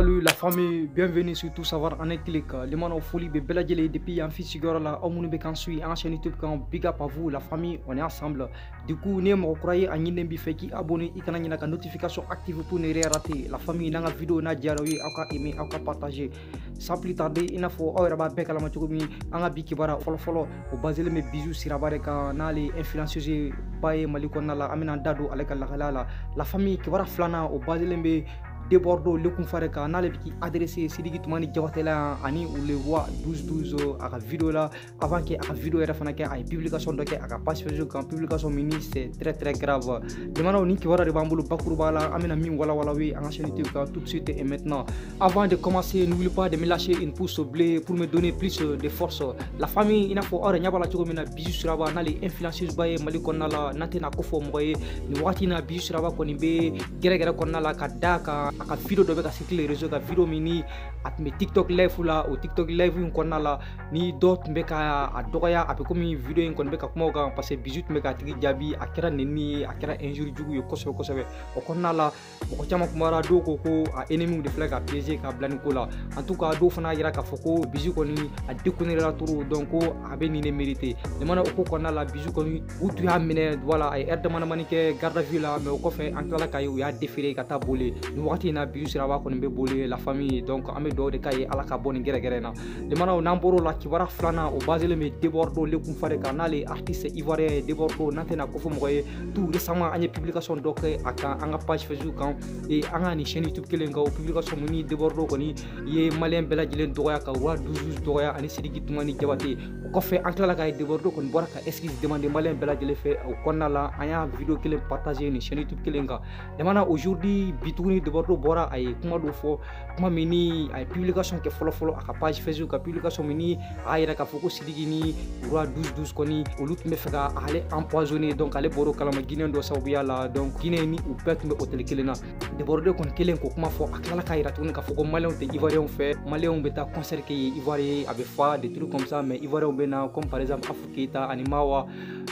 Salut la famille, bienvenue sur Tout Savoir en un clic. Les manos folie, beladjele depuis un fils figure là, au monde bekan suit en chaîne YouTube quand big up à vous la famille, on est ensemble. Du coup, ne me croyez à Nindem Bifeki, abonné, ikana la notification active pour ne rien rater. La famille dans la vidéo na diarawi, aka aimer, aka partager. Sans plus tarder, il faut aura bek à la matchoumi, anga bikibara follow, au basile mes bisous sirabareka, na les influenceuses baye malikona la amina dado aleka la famille qui va flana au basile me débordant le confrère n'a qui adressé Sidiki Toumani Djawatela ani ou le voit 12 à la vidéo là avant que la vidéo est fanake à publication de à la page Facebook en publication mini c'est très grave. Demandons ni qui va rebambolo bakurubala amena mi wala wi en chaîne YouTube tout de suite et maintenant. Avant de commencer, n'oubliez pas de me lâcher une pouce bleu pour me donner plus de force. La famille il faut ora nyabala choko mena bisu suraba na les influenceurs baye malikona la natena kofo moye ni watina bisu suraba koni be gere konna la kadaka aka vidéo dobe ka circuler les réseaux ka vidéo mini at me TikTok live la au TikTok live un konna la ni dot mbeka a doya ape komi vidéo un kon beka kuma ga parce que bijut mbeka tigi jabi akira neni akira injure jugu yo koso o konna la o chama kumara do ko a ennemi de flag a piéger ka blani ko la en tout cas do fana yira ka foko bisu koni a déconner la tour donc abe ni ne mérité de mana o konna la bisu koni utu ya mine voilà ay erde mana manike garde vue la mais o ko fait en kala kayo ya défilé ka ta bolé ni wakati na bisu siraba koni be bolé la famille donc ame do de kay ala ka boni gere na de mana namboro la kibara flana o basile me débordo le kum fare kanale artiste ivoirien débordo natena ko fo moye tout récemment anye publication donc aka anga page Facebook kan et anga ni chaîne YouTube kelen ga publication muni débordo koni ye malien bela jilen doya ka wa 12 doya ani Sidiki Toumani Djawate ko fe ankla la kay débordo kon boraka excuse demander malien bela jile fait o konna la anya vidéo kelen partager ni chaîne YouTube kelen ga de mana aujourd'hui bituni débordo bora ay kuma do fo kuma mini ay publication ke follow aka page Facebook ka publication mini ay raka foko Sidiki ni roi 12 koni o lut me fega ale empoisonné donc ale boro kala ma guinéen do sawiya la donc guinéen ni ou pet me hotel kelena de bordo kon kelen ko kuma fo akala kayra tun ka foko malien te ivoirien fait malien beta concert ke ivoirien avec fa des trucs comme ça mais ivoirien bena comme par exemple Afrika animawa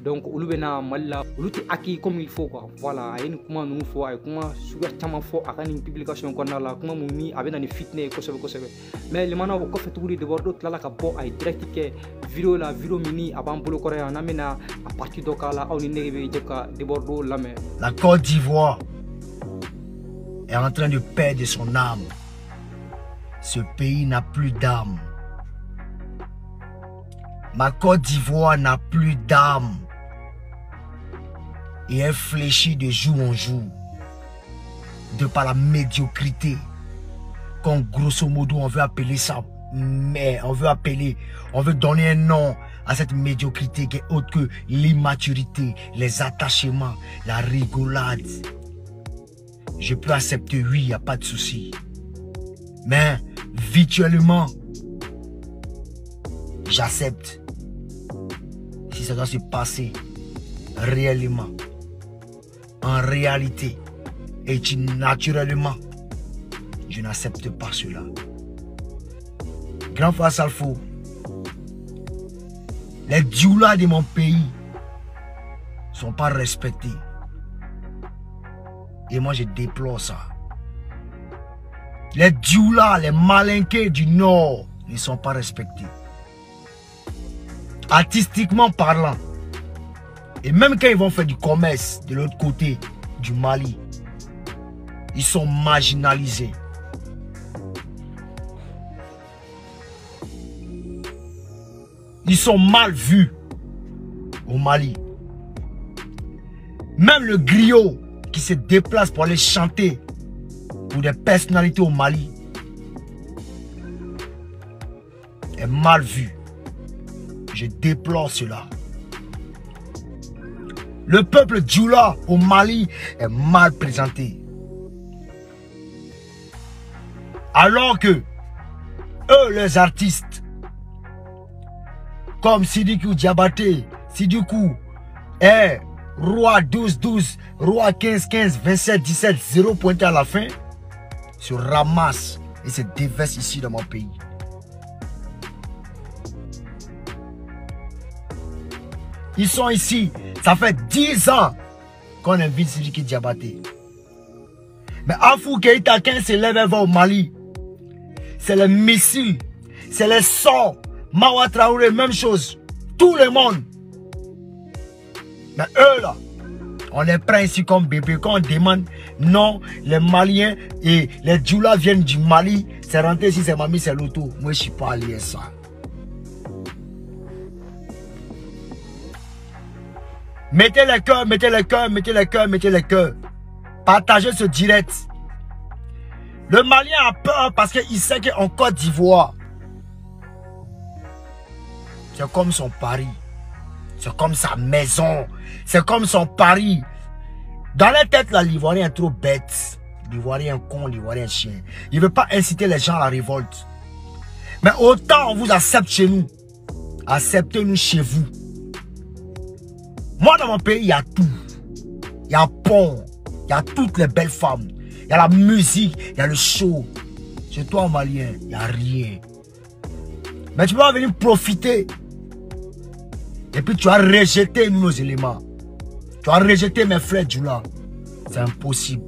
donc ulubena malla uluti aki comme il faut quoi voilà ay ni kuma nu fo ay kuma suga chama fo akani publication kon la kuma mumi abena ni fitne ko sebe mais le mana ko fait touri de bordo tla ka bo ay direct ke vidéo mini avant bolo korea na mena à partir de kala on nebe jeka de bordo lame. La Côte d'Ivoire est en train de perdre son âme. Ce pays n'a plus d'âme. Ma Côte d'Ivoire n'a plus d'âme. Et elle fléchit de jour en jour. De par la médiocrité. Quand grosso modo on veut appeler ça. Mais on veut donner un nom à cette médiocrité qui est autre que l'immaturité, les attachements, la rigolade. Je peux accepter, oui, il n'y a pas de souci. Mais virtuellement, j'accepte. Si ça doit se passer réellement, en réalité, et naturellement, je n'accepte pas cela. Grand frère Salfo, les djoulas de mon pays ne sont pas respectés. Et moi je déplore ça. Les djoulas, les malinqués du Nord ne sont pas respectés. Artistiquement parlant. Et même quand ils vont faire du commerce de l'autre côté du Mali, ils sont marginalisés. Ils sont mal vus au Mali. Même le griot qui se déplace pour aller chanter pour des personnalités au Mali est mal vu. Je déplore cela. Le peuple djoula au Mali est mal présenté. Alors que eux, les artistes, comme Sidiki Djawate, Sidiki, roi 12, roi 15, 27, 17, 0 pointé à la fin, se ramassent et se déversent ici dans mon pays. Ils sont ici, ça fait 10 ans qu'on invite Sidiki Djawate. Mais Afou Keïta, quand il se lève, elle va au Mali. c'est les missiles, c'est les sorts. Mawa Traoré, même chose. Tout le monde. Mais eux là, on les prend ici comme bébé. Quand on demande, non, les Maliens et les Djoula viennent du Mali. C'est rentré ici, c'est mamie, c'est l'auto. Moi, je ne suis pas allié à ça. Mettez les cœurs, mettez les cœurs, mettez les cœurs, mettez les cœurs. Partagez ce direct. Le Malien a peur parce qu'il sait qu'en Côte d'Ivoire, c'est comme son pari. C'est comme sa maison. C'est comme son pari. Dans la tête, là, l'Ivoirien est trop bête. L'Ivoirien est con, l'Ivoirien est chien. Il ne veut pas inciter les gens à la révolte. Mais autant on vous accepte chez nous, acceptez-nous chez vous. Moi, dans mon pays, il y a tout. Il y a un pont. Il y a toutes les belles femmes. Il y a la musique. Il y a le show. Chez toi, en Malien, il n'y a rien. Mais tu vas venir profiter. Et puis tu as rejeté nos éléments. Tu as rejeté mes frères Djoula. C'est impossible.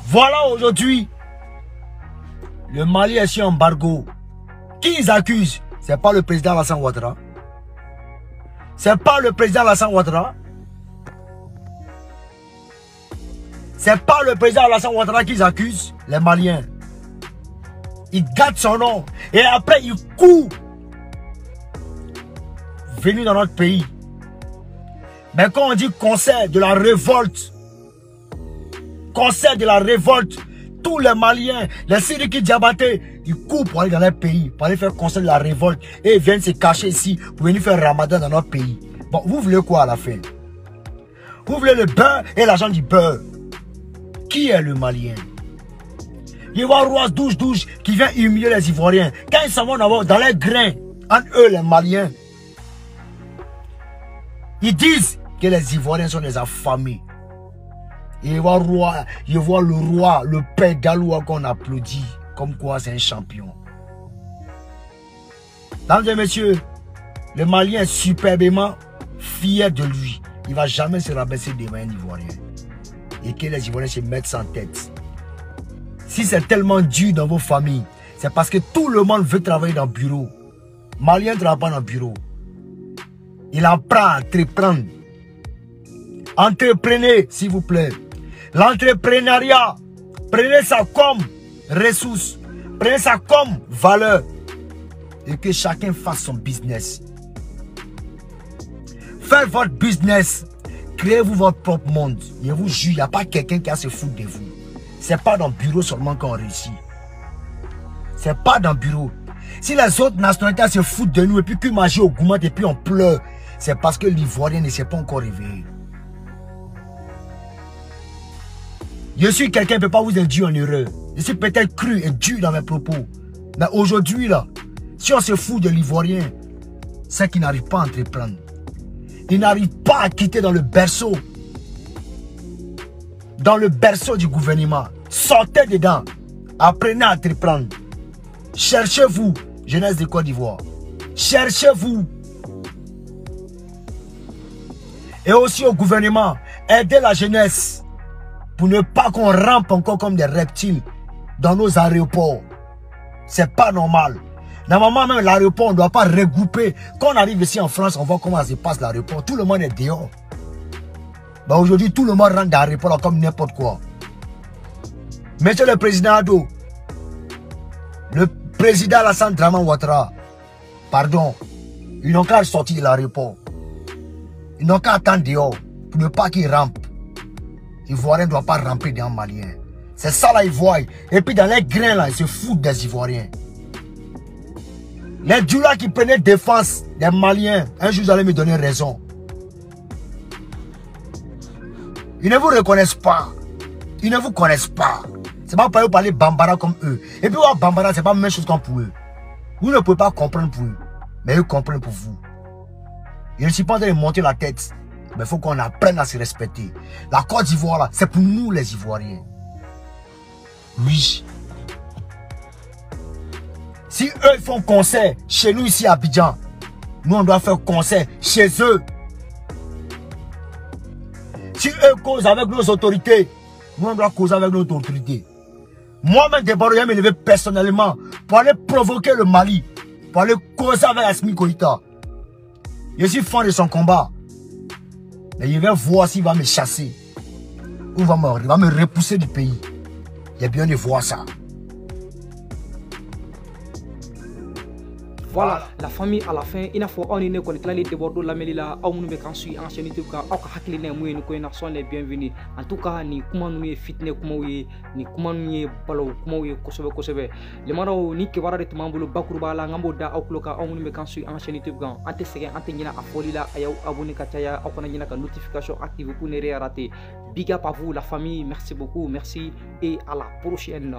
Voilà aujourd'hui. Le Mali est sur embargo. Qui ils accusent? C'est pas le président Alassane Ouattara. C'est pas le président Alassane Ouattara. C'est pas le président Alassane Ouattara qu'ils accusent, les Maliens. Ils gâtent son nom. Et après, ils courent. Venus dans notre pays. Mais quand on dit concert de la révolte, concert de la révolte, tous les Maliens, les Sidiki Diabaté, ils courent pour aller dans leur pays, pour aller faire concert de la révolte. Et ils viennent se cacher ici pour venir faire Ramadan dans notre pays. Bon, vous voulez quoi à la fin? Vous voulez le beurre et l'argent du beurre. Qui est le Malien? Il va roi douche qui vient humilier les Ivoiriens. Quand ils s'en vont dans les grains, entre eux les Maliens, ils disent que les Ivoiriens sont des affamés. Et il voit le roi, le père Galoua qu'on applaudit. Comme quoi c'est un champion. Mesdames et messieurs, le Malien est superbement fier de lui. Il ne va jamais se rabaisser devant un Ivoirien. Et que les Ivoiriens se mettent sans tête. Si c'est tellement dur dans vos familles, c'est parce que tout le monde veut travailler dans le bureau. Malien ne travaille pas dans le bureau. Il apprend à entreprendre. Entreprenez, s'il vous plaît. L'entrepreneuriat, prenez ça comme ressource. Prenez ça comme valeur. Et que chacun fasse son business. Faites votre business. Créez-vous votre propre monde. Je vous jure, il n'y a pas quelqu'un qui a se foutre de vous. Ce n'est pas dans le bureau seulement qu'on réussit. Ce n'est pas dans le bureau. Si les autres nationalités se foutent de nous et puis qu'ils mangent au gourmand et puis on pleure, c'est parce que l'Ivoirien ne s'est pas encore réveillé. Je suis quelqu'un qui ne peut pas vous induire en erreur. Je suis peut-être cru et dur dans mes propos. Mais aujourd'hui, là, si on se fout de l'Ivoirien, c'est qu'il n'arrive pas à entreprendre. Il n'arrive pas à quitter dans le berceau. Dans le berceau du gouvernement. Sortez dedans. Apprenez à entreprendre. Cherchez-vous, jeunesse de Côte d'Ivoire. Cherchez-vous. Et aussi au gouvernement, aidez la jeunesse. Pour ne pas qu'on rampe encore comme des reptiles dans nos aéroports. C'est pas normal. Normalement, même l'aéroport, on ne doit pas regrouper. Quand on arrive ici en France, on voit comment ça se passe l'aéroport. Tout le monde est dehors. Ben aujourd'hui, tout le monde rentre dans l'aéroport comme n'importe quoi. Monsieur le président Ado, le président Alassane Draman Ouattara, pardon, ils n'ont qu'à sortir de l'aéroport. Ils n'ont qu'à attendre dehors pour ne pas qu'ils rampent. Ivoirien ne doit pas ramper dans Malien. C'est ça là, ils voient. Et puis dans les grains là, ils se foutent des Ivoiriens. Les Djoula qui prenaient défense des Maliens, un jour vous allez me donner raison. Ils ne vous reconnaissent pas. Ils ne vous connaissent pas. C'est pas pour vous parler Bambara comme eux. Et puis Bambara, c'est pas la même chose comme pour eux. Vous ne pouvez pas comprendre pour eux. Mais eux comprennent pour vous. Je ne suis pas en train de monter la tête. Mais il faut qu'on apprenne à se respecter. La Côte d'Ivoire, là, c'est pour nous les Ivoiriens. Oui. Si eux ils font concert chez nous ici à Abidjan, nous on doit faire concert chez eux. Si eux causent avec nos autorités, nous on doit causer avec notre autorité. Moi-même, Debaro, je me levé personnellement pour aller provoquer le Mali, pour aller causer avec Assimi Goïta. Je suis fan de son combat. Mais je vais voir s'il va me chasser. Ou il va me repousser du pays. Il y a bien de voir ça. Voilà, la famille à la fin, il faut on est qu'on est de Bordeaux la melila, au nous quand suis en chaîne YouTube quand au hakline moué nous connaissons sont les bienvenus. En tout cas, ni comment nous fitness comment ni comment nous balo comment kosobe. Le maro ni ke wara de mambulo bakuruba la ngambo da au kloka au nous quand suis en chaîne YouTube quand ante sege ante nyina afoli la ayaw abonné kataya au kona nyina ka notification active pour ne rien rater. Big up à vous la famille, merci beaucoup, merci et à la prochaine.